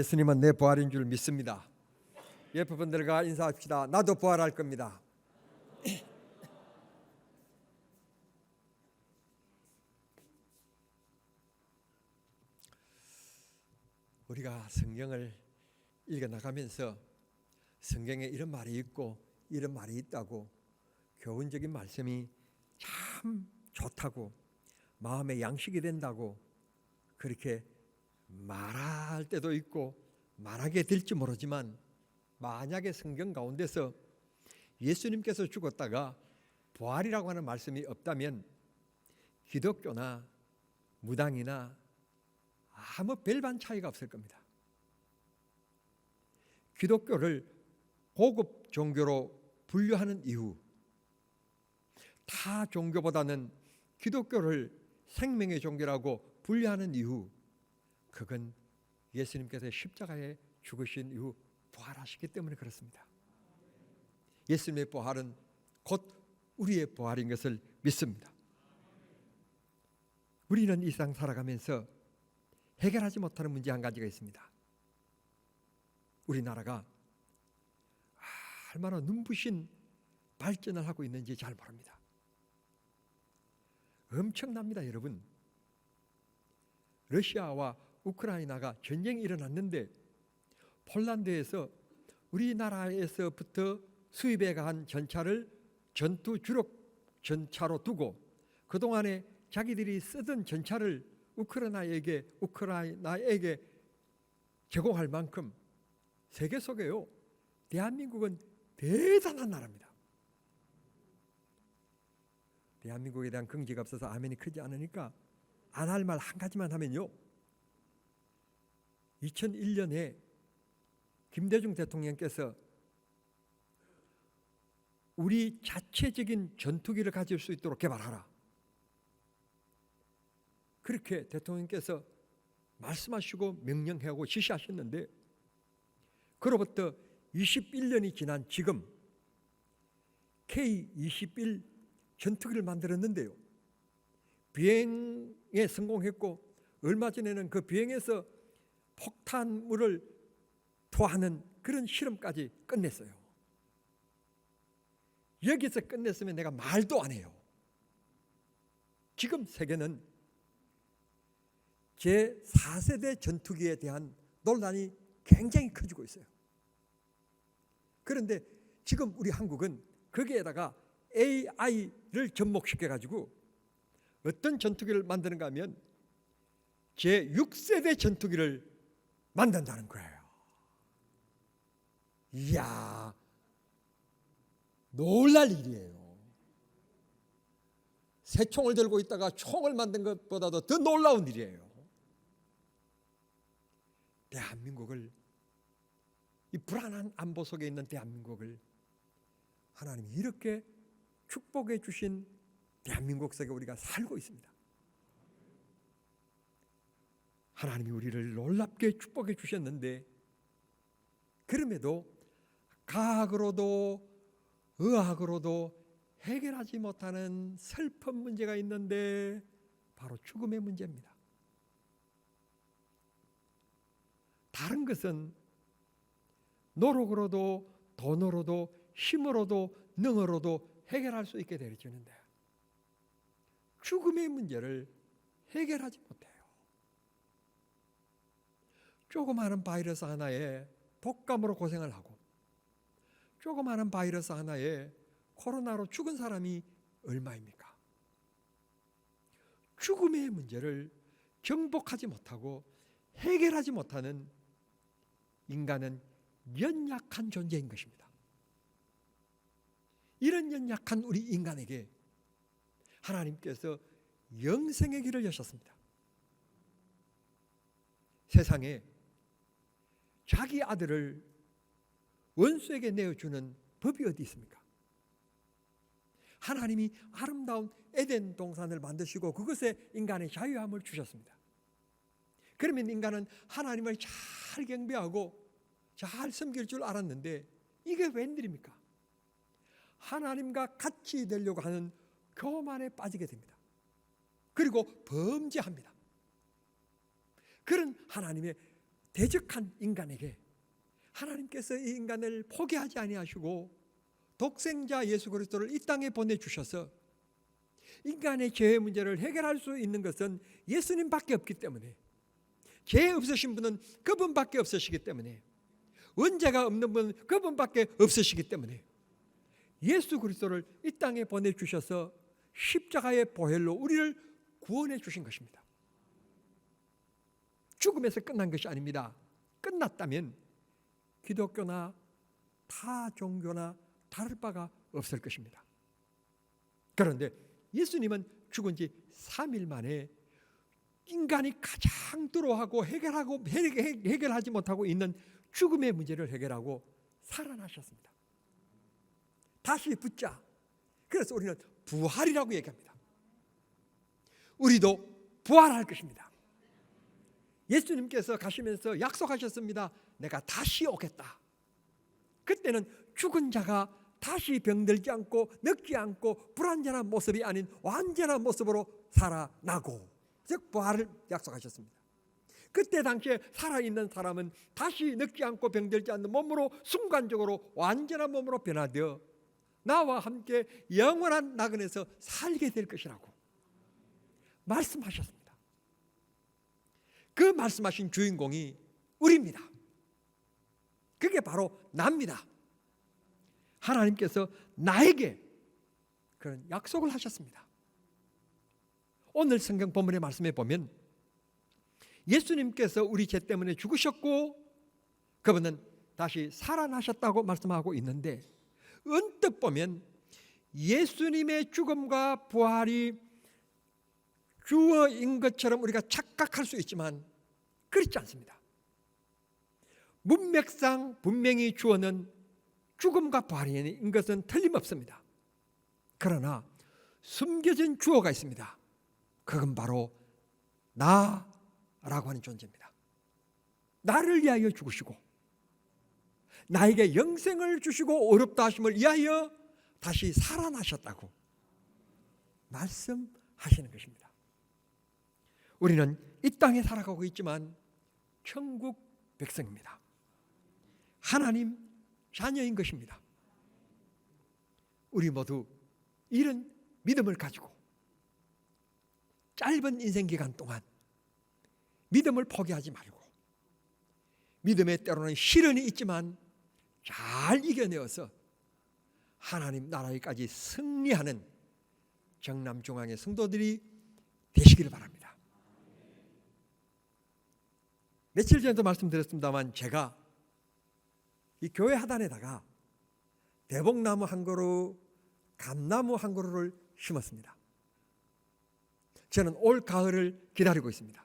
예수님은 내 부활인 줄 믿습니다. 옆에 분들과 인사합시다. 나도 부활할 겁니다. 우리가 성경을 읽어나가면서 성경에 이런 말이 있고 이런 말이 있다고, 교훈적인 말씀이 참 좋다고, 마음의 양식이 된다고 그렇게 말할 때도 있고 말하게 될지 모르지만, 만약에 성경 가운데서 예수님께서 죽었다가 부활이라고 하는 말씀이 없다면 기독교나 무당이나 아무 별반 차이가 없을 겁니다. 기독교를 고급 종교로 분류하는 이유, 타 종교보다는 기독교를 생명의 종교라고 분류하는 이유, 그건 예수님께서 십자가에 죽으신 이후 부활하시기 때문에 그렇습니다. 예수님의 부활은 곧 우리의 부활인 것을 믿습니다. 우리는 이 세상 살아가면서 해결하지 못하는 문제 한 가지가 있습니다. 우리나라가 얼마나 눈부신 발전을 하고 있는지 잘 모릅니다. 엄청납니다, 여러분. 러시아와 우크라이나가 전쟁이 일어났는데 폴란드에서 우리나라에서부터 수입해 간 전차를 전투 주력 전차로 두고 그동안에 자기들이 쓰던 전차를 우크라이나에게 제공할 만큼 세계 속에요, 대한민국은 대단한 나라입니다. 대한민국에 대한 긍지가 없어서 아멘이 크지 않으니까 안 할 말 한 가지만 하면요, 2001년에 김대중 대통령께서 우리 자체적인 전투기를 가질 수 있도록 개발하라, 그렇게 대통령께서 말씀하시고 명령하고 지시하셨는데, 그로부터 21년이 지난 지금 K-21 전투기를 만들었는데요, 비행에 성공했고 얼마 전에는 그 비행에서 폭탄물을 토하는 그런 실험까지 끝냈어요. 여기서 끝냈으면 내가 말도 안 해요. 지금 세계는 제4세대 전투기에 대한 논란이 굉장히 커지고 있어요. 그런데 지금 우리 한국은 거기에다가 AI를 접목시켜가지고 어떤 전투기를 만드는가 하면 제6세대 전투기를 만든다는 거예요. 이야, 놀랄 일이에요. 새 총을 들고 있다가 총을 만든 것보다도 더 놀라운 일이에요. 대한민국을, 이 불안한 안보 속에 있는 대한민국을 하나님이 이렇게 축복해 주신 대한민국 속에 우리가 살고 있습니다. 하나님이 우리를 놀랍게 축복해 주셨는데, 그럼에도 과학으로도 의학으로도 해결하지 못하는 슬픈 문제가 있는데 바로 죽음의 문제입니다. 다른 것은 노력으로도 돈으로도 힘으로도 능으로도 해결할 수 있게 되어지는데 죽음의 문제를 해결하지 못해요. 조그마한 바이러스 하나에 독감으로 고생을 하고 조그마한 바이러스 하나에 코로나로 죽은 사람이 얼마입니까? 죽음의 문제를 정복하지 못하고 해결하지 못하는 인간은 연약한 존재인 것입니다. 이런 연약한 우리 인간에게 하나님께서 영생의 길을 여셨습니다. 세상에 자기 아들을 원수에게 내어주는 법이 어디 있습니까? 하나님이 아름다운 에덴 동산을 만드시고 그것에 인간의 자유함을 주셨습니다. 그러면 인간은 하나님을 잘 경배하고 잘 섬길 줄 알았는데 이게 웬일입니까? 하나님과 같이 되려고 하는 교만에 빠지게 됩니다. 그리고 범죄합니다. 그런 하나님의 대적한 인간에게 하나님께서 이 인간을 포기하지 아니하시고 독생자 예수 그리스도를 이 땅에 보내주셔서 인간의 죄의 문제를 해결할 수 있는 것은 예수님밖에 없기 때문에, 죄 없으신 분은 그분밖에 없으시기 때문에, 원죄가 없는 분은 그분밖에 없으시기 때문에 예수 그리스도를 이 땅에 보내주셔서 십자가의 보혈로 우리를 구원해 주신 것입니다. 죽음에서 끝난 것이 아닙니다. 끝났다면 기독교나 타 종교나 다를 바가 없을 것입니다. 그런데 예수님은 죽은 지 3일 만에 인간이 가장 두려워하고 해결하지 못하고 있는 죽음의 문제를 해결하고 살아나셨습니다. 다시 붙자. 그래서 우리는 부활이라고 얘기합니다. 우리도 부활할 것입니다. 예수님께서 가시면서 약속하셨습니다. 내가 다시 오겠다. 그때는 죽은 자가 다시 병들지 않고 늙지 않고 불완전한 모습이 아닌 완전한 모습으로 살아나고, 즉 부활을 약속하셨습니다. 그때 당시에 살아있는 사람은 다시 늙지 않고 병들지 않는 몸으로 순간적으로 완전한 몸으로 변화되어 나와 함께 영원한 나그네에서 살게 될 것이라고 말씀하셨습니다. 그 말씀하신 주인공이 우리입니다. 그게 바로 나입니다. 하나님께서 나에게 그런 약속을 하셨습니다. 오늘 성경 본문의 말씀에 보면 예수님께서 우리 죄 때문에 죽으셨고 그분은 다시 살아나셨다고 말씀하고 있는데, 언뜻 보면 예수님의 죽음과 부활이 주어인 것처럼 우리가 착각할 수 있지만 그렇지 않습니다. 문맥상 분명히 주어는 죽음과 부활인 것은 틀림없습니다. 그러나 숨겨진 주어가 있습니다. 그건 바로 나라고 하는 존재입니다. 나를 위하여 죽으시고 나에게 영생을 주시고 어렵다 하심을 위하여 다시 살아나셨다고 말씀하시는 것입니다. 우리는 이 땅에 살아가고 있지만 천국 백성입니다. 하나님 자녀인 것입니다. 우리 모두 이런 믿음을 가지고 짧은 인생 기간 동안 믿음을 포기하지 말고, 믿음에 때로는 시련이 있지만 잘 이겨내어서 하나님 나라에까지 승리하는 정남중앙의 성도들이 되시기를 바랍니다. 며칠 전에도 말씀드렸습니다만 제가 이 교회 하단에다가 대복나무 한 그루, 감나무 한 그루를 심었습니다. 저는 올 가을을 기다리고 있습니다.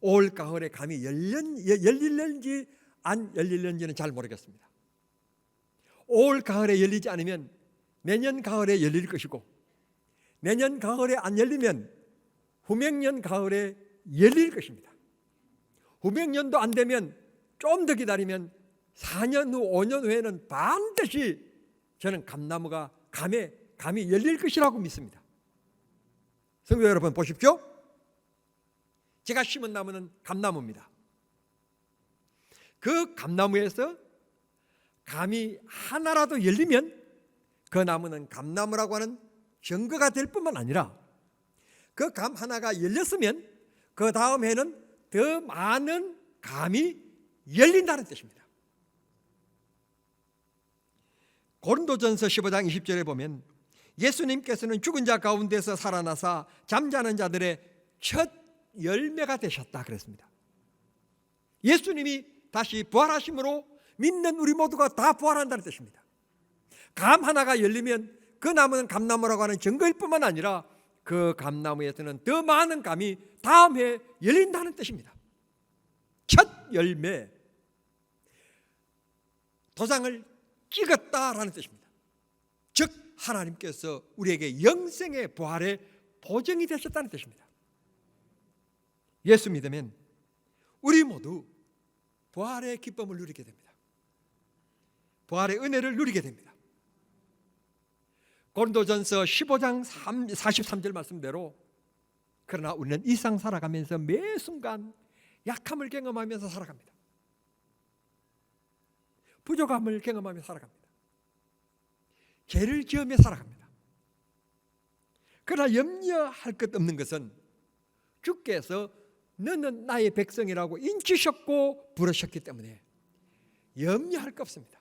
올 가을에 감이 열릴는지 안 열릴는지는 잘 모르겠습니다. 올 가을에 열리지 않으면 내년 가을에 열릴 것이고, 내년 가을에 안 열리면 후명년 가을에 열릴 것입니다. 후명년도 안 되면 좀 더 기다리면 4년 후 5년 후에는 반드시 저는 감나무가 감이 열릴 것이라고 믿습니다. 성도 여러분 보십시오. 제가 심은 나무는 감나무입니다. 그 감나무에서 감이 하나라도 열리면 그 나무는 감나무라고 하는 증거가 될 뿐만 아니라, 그 감 하나가 열렸으면 그 다음 해는 더 많은 감이 열린다는 뜻입니다. 고린도전서 15장 20절에 보면 예수님께서는 죽은 자 가운데서 살아나사 잠자는 자들의 첫 열매가 되셨다 그랬습니다. 예수님이 다시 부활하심으로 믿는 우리 모두가 다 부활한다는 뜻입니다. 감 하나가 열리면 그 나무는 감나무라고 하는 증거일 뿐만 아니라 그 감나무에서는 더 많은 감이 다음 해에 열린다는 뜻입니다. 첫 열매, 도장을 찍었다라는 뜻입니다. 즉 하나님께서 우리에게 영생의 부활의 보증이 되셨다는 뜻입니다. 예수 믿으면 우리 모두 부활의 기쁨을 누리게 됩니다. 부활의 은혜를 누리게 됩니다. 고린도전서 15장 43절 말씀대로, 그러나 우리는 이 세상 살아가면서 매 순간 약함을 경험하면서 살아갑니다. 부족함을 경험하며 살아갑니다. 죄를 지으며 살아갑니다. 그러나 염려할 것 없는 것은 주께서 너는 나의 백성이라고 인치셨고 부르셨기 때문에 염려할 것 없습니다.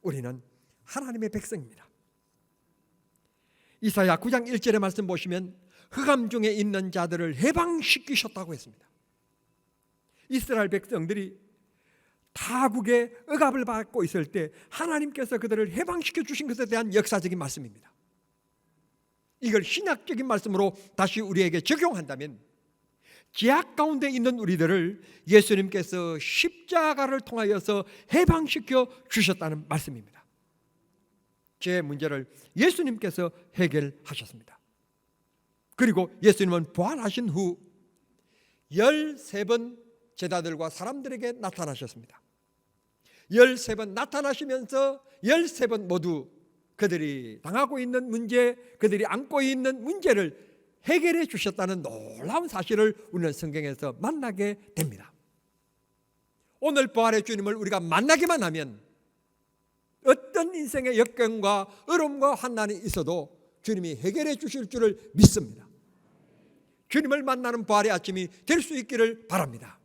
우리는 하나님의 백성입니다. 이사야 9장 1절의 말씀 보시면 흑암 중에 있는 자들을 해방시키셨다고 했습니다. 이스라엘 백성들이 타국의 억압을 받고 있을 때 하나님께서 그들을 해방시켜 주신 것에 대한 역사적인 말씀입니다. 이걸 신학적인 말씀으로 다시 우리에게 적용한다면 죄악 가운데 있는 우리들을 예수님께서 십자가를 통하여서 해방시켜 주셨다는 말씀입니다. 죄의 문제를 예수님께서 해결하셨습니다. 그리고 예수님은 부활하신 후 13번 제자들과 사람들에게 나타나셨습니다. 13번 나타나시면서 13번 모두 그들이 당하고 있는 문제, 그들이 안고 있는 문제를 해결해 주셨다는 놀라운 사실을 우리는 성경에서 만나게 됩니다. 오늘 부활의 주님을 우리가 만나기만 하면 어떤 인생의 역경과 어려움과 환난이 있어도 주님이 해결해 주실 줄을 믿습니다. 주님을 만나는 부활의 아침이 될 수 있기를 바랍니다.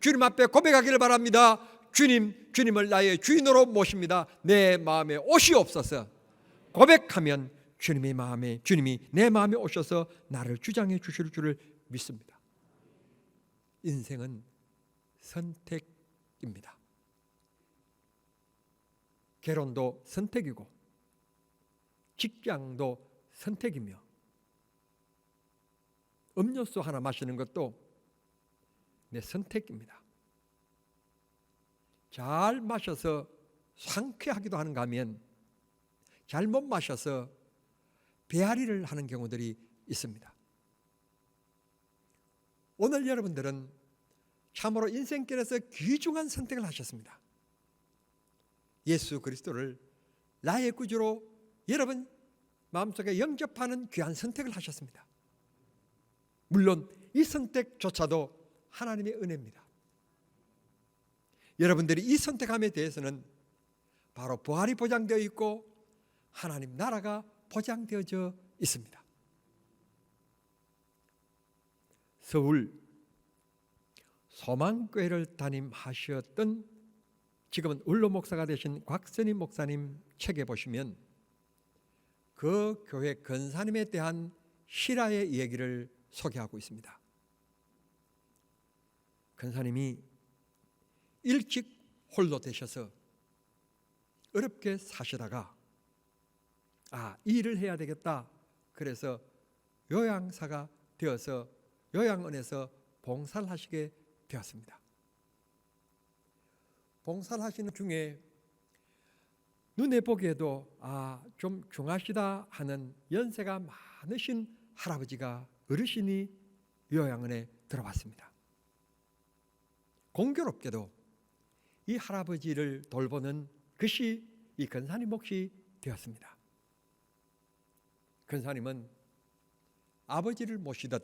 주님 앞에 고백하기를 바랍니다. 주님을 나의 주인으로 모십니다. 내 마음에 오시옵소서. 고백하면 주님이 내 마음에 오셔서 나를 주장해 주실 줄을 믿습니다. 인생은 선택입니다. 결혼도 선택이고 직장도 선택이며 음료수 하나 마시는 것도 내 선택입니다. 잘 마셔서 상쾌하기도 하는가 하면 잘못 마셔서 배앓이를 하는 경우들이 있습니다. 오늘 여러분들은 참으로 인생길에서 귀중한 선택을 하셨습니다. 예수 그리스도를 나의 구주로 여러분 마음속에 영접하는 귀한 선택을 하셨습니다. 물론 이 선택조차도 하나님의 은혜입니다. 여러분들이 이 선택함에 대해서는 바로 부활이 보장되어 있고 하나님 나라가 보장되어져 있습니다. 서울 소망교회를 담임하셨던 지금은 울로 목사가 되신 곽선임 목사님 책에 보시면 그 교회 권사님에 대한 실화의 이야기를 소개하고 있습니다. 권사님이 일찍 홀로 되셔서 어렵게 사시다가 이 일을 해야 되겠다. 그래서 요양사가 되어서 요양원에서 봉사를 하시게 되었습니다. 봉사를 하시는 중에 눈에 보기에도 좀 중하시다 하는 연세가 많으신 할아버지가 어르신이 요양원에 들어왔습니다. 공교롭게도 이 할아버지를 돌보는 것이 이 권사님 몫이 되었습니다. 권사님은 아버지를 모시듯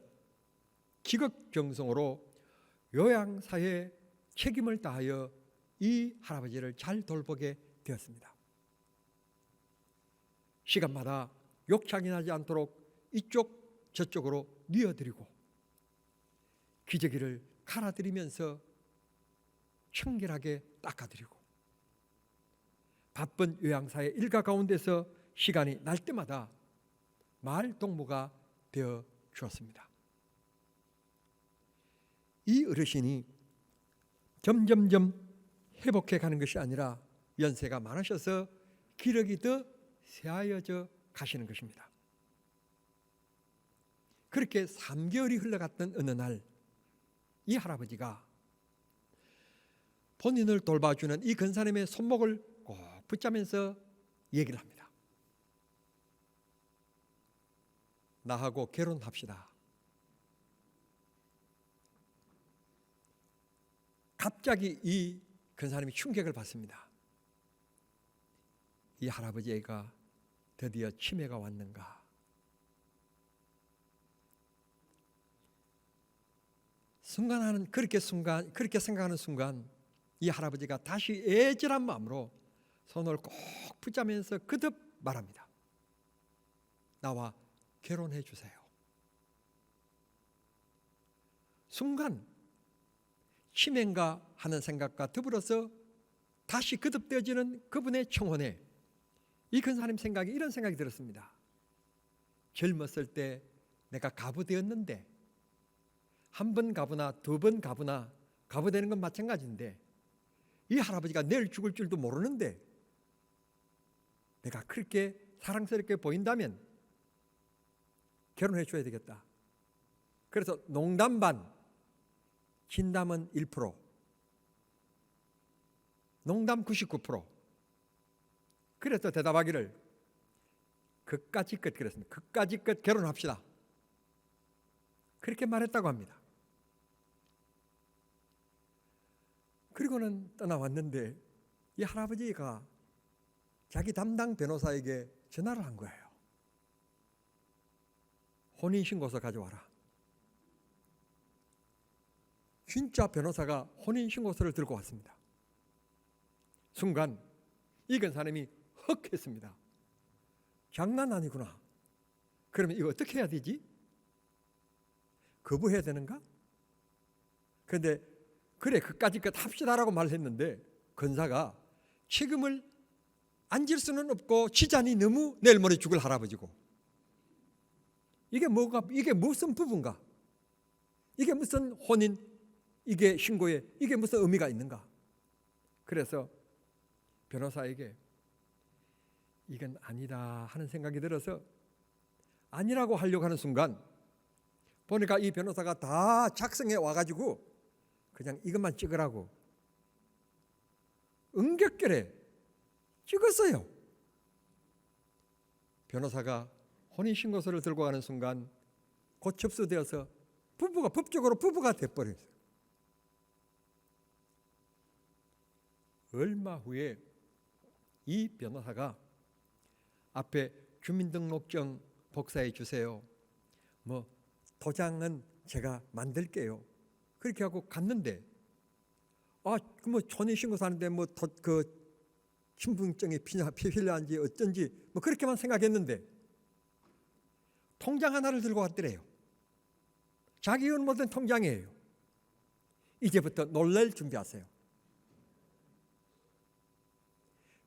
지극정성으로 요양사에 책임을 다하여 이 할아버지를 잘 돌보게 되었습니다. 시간마다 욕창이 나지 않도록 이쪽 저쪽으로 뉘어드리고 기저귀를 갈아드리면서 청결하게 닦아드리고 바쁜 요양사의 일가 가운데서 시간이 날 때마다 마을 동무가 되어 주었습니다. 이 어르신이 점점점 회복해 가는 것이 아니라 연세가 많으셔서 기력이 더 쇠하여져 가시는 것입니다. 그렇게 3개월이 흘러갔던 어느 날 이 할아버지가 본인을 돌봐주는 이 권사님의 손목을 꼭 붙잡으면서 얘기를 합니다. 나하고 결혼합시다. 갑자기 이 권사님이 충격을 받습니다. 이 할아버지가 드디어 치매가 왔는가. 그렇게 생각하는 순간 이 할아버지가 다시 애절한 마음으로 손을 꼭 붙잡으면서 거듭 말합니다. 나와 결혼해 주세요. 순간 치명가 하는 생각과 더불어서 다시 거듭되어지는 그분의 청혼에 이 근사님 생각이 이런 생각이 들었습니다. 젊었을 때 내가 가부되었는데 한 번 가부나 두 번 가부나 가부되는 건 마찬가지인데 이 할아버지가 내일 죽을 줄도 모르는데 내가 그렇게 사랑스럽게 보인다면 결혼해 줘야 되겠다. 그래서 농담 반, 진담은 1%, 농담 99%. 그래서 대답하기를 그까짓 그랬습니다. 그까짓 결혼합시다. 그렇게 말했다고 합니다. 그리고는 떠나왔는데 이 할아버지가 자기 담당 변호사에게 전화를 한 거예요. 혼인신고서 가져와라. 진짜 변호사가 혼인신고서를 들고 왔습니다. 순간 이 근사님이 헉 했습니다. 장난 아니구나. 그러면 이거 어떻게 해야 되지? 거부해야 되는가? 그런데 그래 그까짓 것 합시다라고 말했는데 근사가 책임을 안 질 수는 없고 지자니 너무 내일 모레 죽을 할아버지고 이게 무슨 부부인가? 이게 무슨 혼인, 이게 신고에 이게 무슨 의미가 있는가? 그래서 변호사에게 이건 아니다 하는 생각이 들어서 아니라고 하려고 하는 순간 보니까 이 변호사가 다 작성해 와가지고 그냥 이것만 찍으라고 응격결에 찍었어요. 변호사가 혼인신고서를 들고 가는 순간 곧 접수되어서 법적으로 부부가 돼버렸어요. 얼마 후에 이 변호사가 앞에 주민등록증 복사해 주세요. 도장은 제가 만들게요. 그렇게 하고 갔는데 혼인신고서 하는데 그 신분증이 필요한지 어쩐지 그렇게만 생각했는데 통장 하나를 들고 왔더래요. 자기 이혼 못한 통장이에요. 이제부터 놀랄 준비하세요.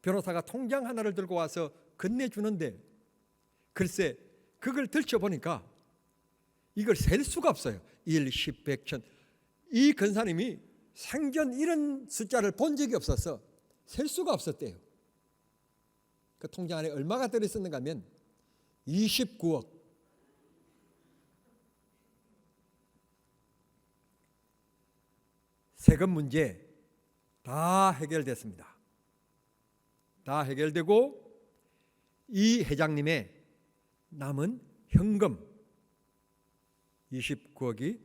변호사가 통장 하나를 들고 와서 건네주는데 글쎄 그걸 들춰보니까 이걸 셀 수가 없어요. 1, 10, 100, 1000. 이 근사님이 생전 이런 숫자를 본 적이 없어서 셀 수가 없었대요. 그 통장 안에 얼마가 들어있었는가 하면 29억. 세금 문제 다 해결됐습니다. 다 해결되고 이 회장님의 남은 현금 29억이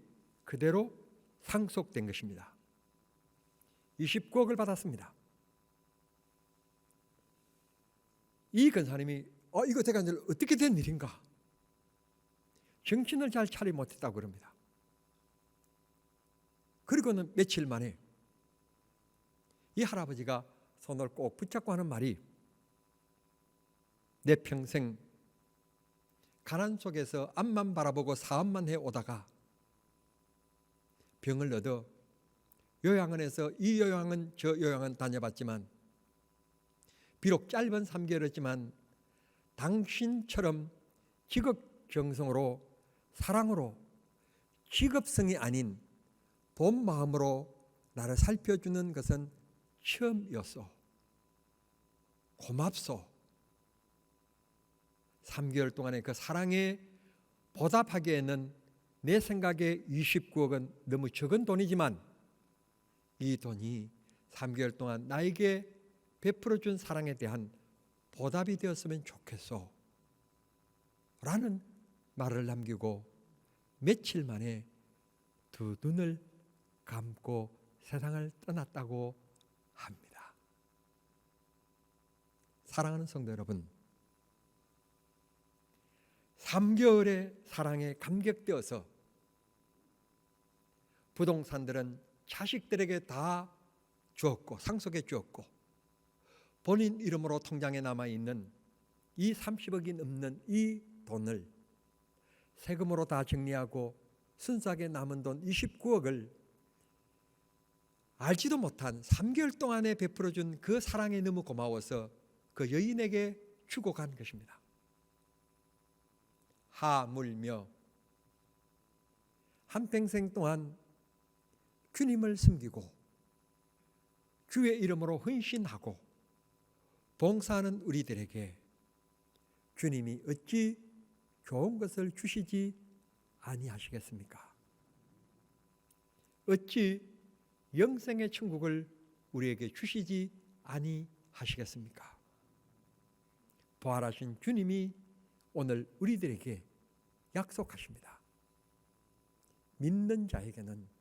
그대로 상속된 것입니다. 29억을 받았습니다. 이 근사님이 이거 제가 어떻게 된 일인가? 정신을 잘 차리 못했다고 그럽니다. 그리고는 며칠 만에 이 할아버지가 손을 꼭 붙잡고 하는 말이 내 평생 가난 속에서 앞만 바라보고 사업만 해오다가 병을 얻어 요양원에서 이 요양원 저 요양원 다녀봤지만 비록 짧은 3개월이었지만 당신처럼 직업정성으로 사랑으로 직업성이 아닌 본 마음으로 나를 살펴주는 것은 처음이었소. 고맙소. 3개월 동안의 그 사랑에 보답하기에는 내 생각에 29억은 너무 적은 돈이지만 이 돈이 3개월 동안 나에게 베풀어준 사랑에 대한 보답이 되었으면 좋겠소 라는 말을 남기고 며칠 만에 두 눈을 감고 세상을 떠났다고 합니다. 사랑하는 성도 여러분, 3개월의 사랑에 감격되어서 부동산들은 자식들에게 다 주었고 상속해 주었고 본인 이름으로 통장에 남아있는 이 30억이 넘는 이 돈을 세금으로 다 정리하고 순수하게 남은 돈 29억을 알지도 못한 3개월 동안에 베풀어준 그 사랑에 너무 고마워서 그 여인에게 주고 간 것입니다. 하물며 한평생 동안 주님을 섬기고 주의 이름으로 헌신하고 봉사하는 우리들에게 주님이 어찌 좋은 것을 주시지 아니하시겠습니까? 어찌 영생의 천국을 우리에게 주시지 아니하시겠습니까? 부활하신 주님이 오늘 우리들에게 약속하십니다. 믿는 자에게는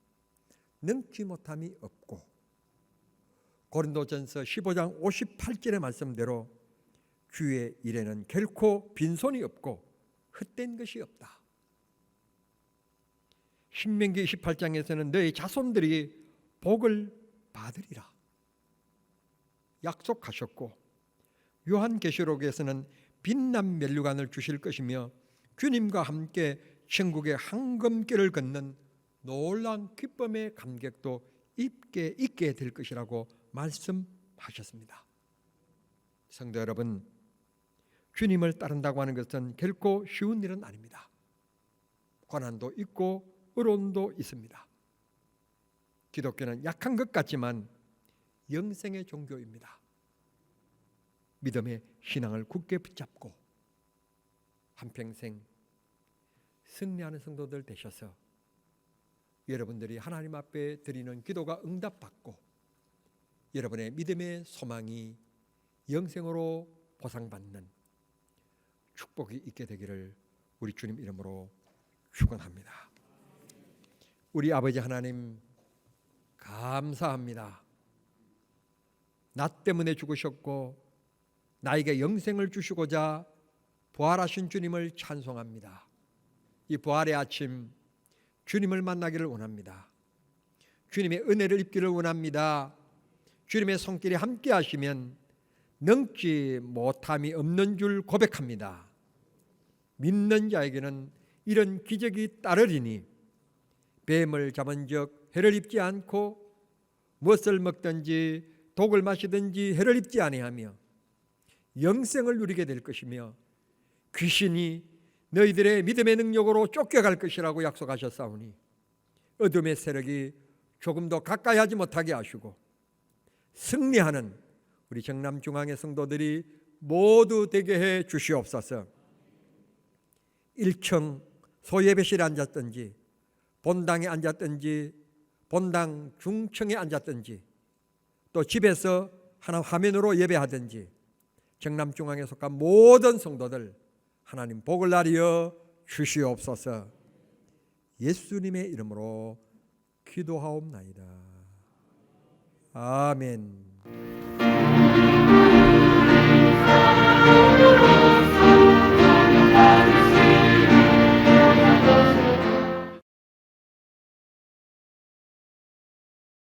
능치 못함이 없고 고린도전서 15장 58절의 말씀대로 주의 일에는 결코 빈손이 없고 헛된 것이 없다. 신명기 28장에서는 너희 자손들이 복을 받으리라 약속하셨고 요한계시록에서는 빛난 면류관을 주실 것이며 주님과 함께 천국의 황금길을 걷는 놀라운 기쁨의 감격도 있게 될 것이라고 말씀하셨습니다. 성도 여러분, 주님을 따른다고 하는 것은 결코 쉬운 일은 아닙니다. 고난도 있고 어려움도 있습니다. 기독교는 약한 것 같지만 영생의 종교입니다. 믿음의 신앙을 굳게 붙잡고 한평생 승리하는 성도들 되셔서 여러분들이 하나님 앞에 드리는 기도가 응답받고 여러분의 믿음의 소망이 영생으로 보상받는 축복이 있게 되기를 우리 주님 이름으로 축원합니다. 우리 아버지 하나님 감사합니다. 나 때문에 죽으셨고 나에게 영생을 주시고자 부활하신 주님을 찬송합니다. 이 부활의 아침 주님을 만나기를 원합니다. 주님의 은혜를 입기를 원합니다. 주님의 손길이 함께 하시면 능지 못함이 없는 줄 고백합니다. 믿는 자에게는 이런 기적이 따르리니 뱀을 잡은 적 해를 입지 않고 무엇을 먹든지 독을 마시든지 해를 입지 아니하며 영생을 누리게 될 것이며 귀신이 너희들의 믿음의 능력으로 쫓겨갈 것이라고 약속하셨사오니 어둠의 세력이 조금도 가까이 하지 못하게 하시고 승리하는 우리 정남중앙의 성도들이 모두 되게 해 주시옵소서. 1층 소예배실에 앉았든지 본당에 앉았든지 본당 중층에 앉았든지 또 집에서 하나 화면으로 예배하든지 정남중앙에 속한 모든 성도들 하나님 복을 나리여 주시옵소서. 예수님의 이름으로 기도하옵나이다. 아멘.